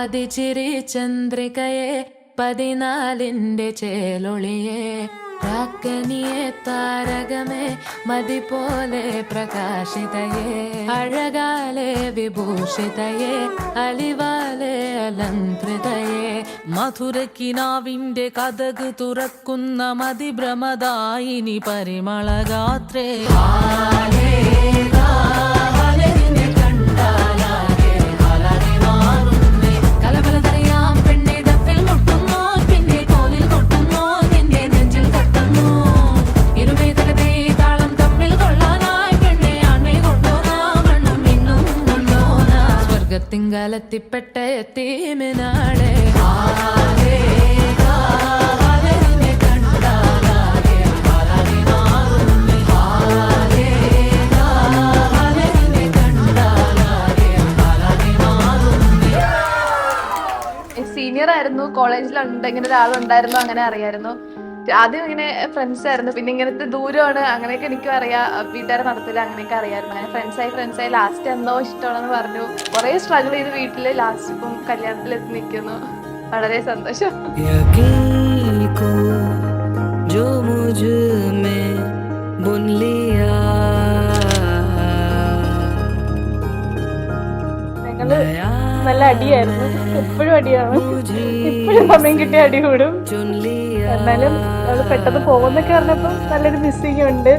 പാതിച്ചിരി ചന്ദ്രികയെ 14ന്റെ ചേലൊളിയെ രാക്കനിയെ താരകമേ മതി പോലെ പ്രകാശിതയെ അഴകാലെ വിഭൂഷിതയെ അലിവാലെ അലങ്കൃതയെ മധുരക്കിനാവിന്റെ കഥക് തുറക്കുന്ന മതിഭ്രമദായിനി പരിമളഗാത്രേ തിങ്കാലത്തിപ്പെട്ട എത്തീമിനാളെ സീനിയർ ആയിരുന്നു, കോളേജിലുണ്ട്, ഇങ്ങനെ ഒരാളുണ്ടായിരുന്നു, അങ്ങനെ അറിയായിരുന്നു. ആദ്യം ഇങ്ങനെ ഫ്രണ്ട്സ് ആയിരുന്നു, പിന്നെ ഇങ്ങനത്തെ ദൂരമാണ് അങ്ങനെയൊക്കെ എനിക്കും അറിയാം, വീട്ടുകാരെ നടത്തില്ല അങ്ങനെയൊക്കെ അറിയായിരുന്നു. അങ്ങനെ ഫ്രണ്ട്സായി ലാസ്റ്റ് എന്തോ ഇഷ്ടമാണെന്ന് പറഞ്ഞു. കുറെ സ്ട്രഗിൾ ചെയ്ത് വീട്ടില് ലാസ്റ്റ് ഇപ്പം കല്യാണത്തിലെത്തി നിൽക്കുന്നു. വളരെ സന്തോഷം. ഞങ്ങള് നല്ല അടിയായിരുന്നു, എപ്പോഴും അടിയാണ്, ഇപ്പോഴും സമയം കിട്ടിയ അടി കൂടും. എന്നാലും അവള് പെട്ടെന്ന് പോകുന്നൊക്കെ പറഞ്ഞപ്പോ നല്ലൊരു മിസ്സിങ് ഉണ്ട്.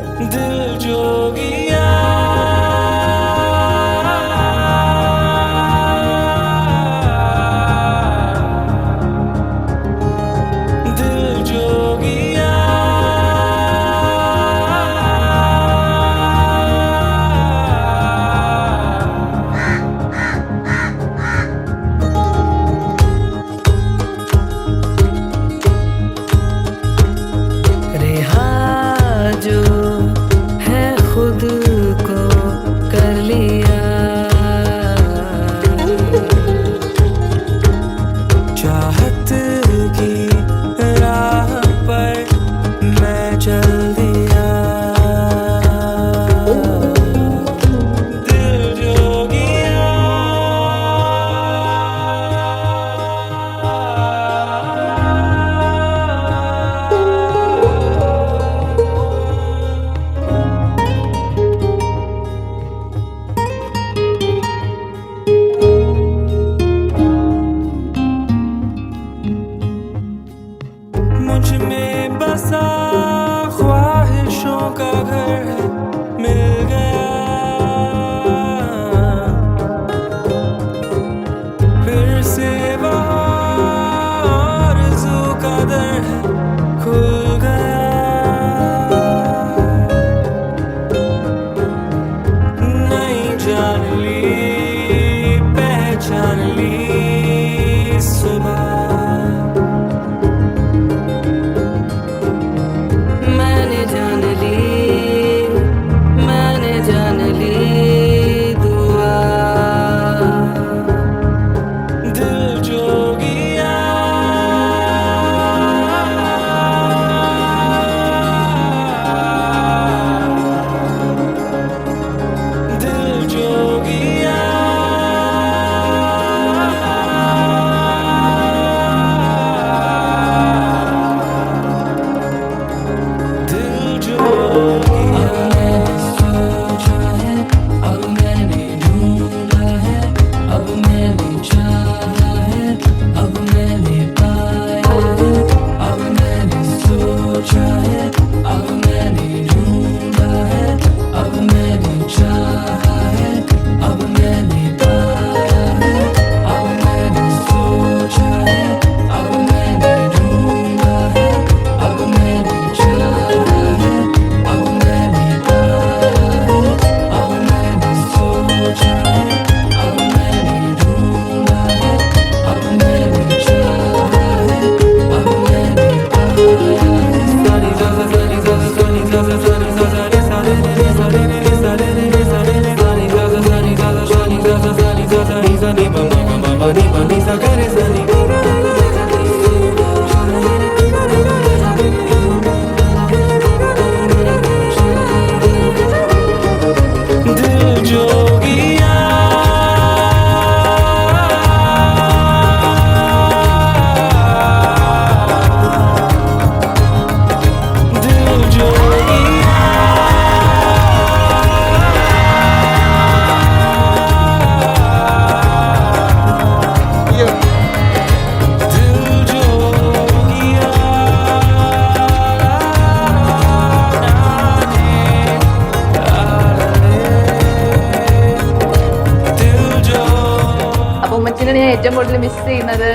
ഏറ്റവും കൂടുതൽ മിസ് ചെയ്യുന്നത്.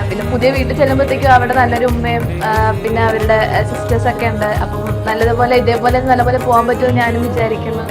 പിന്നെ പുതിയ വീട്ടിൽ ചെല്ലുമ്പോഴത്തേക്കും അവിടെ നല്ലൊരു ഉമ്മയും പിന്നെ അവരുടെ സിസ്റ്റേഴ്സ് ഒക്കെ ഉണ്ട്. അപ്പം നല്ലതുപോലെ ഇതേപോലെ നല്ലപോലെ പോകാൻ പറ്റുമെന്ന് ഞാനും വിചാരിക്കുന്നു.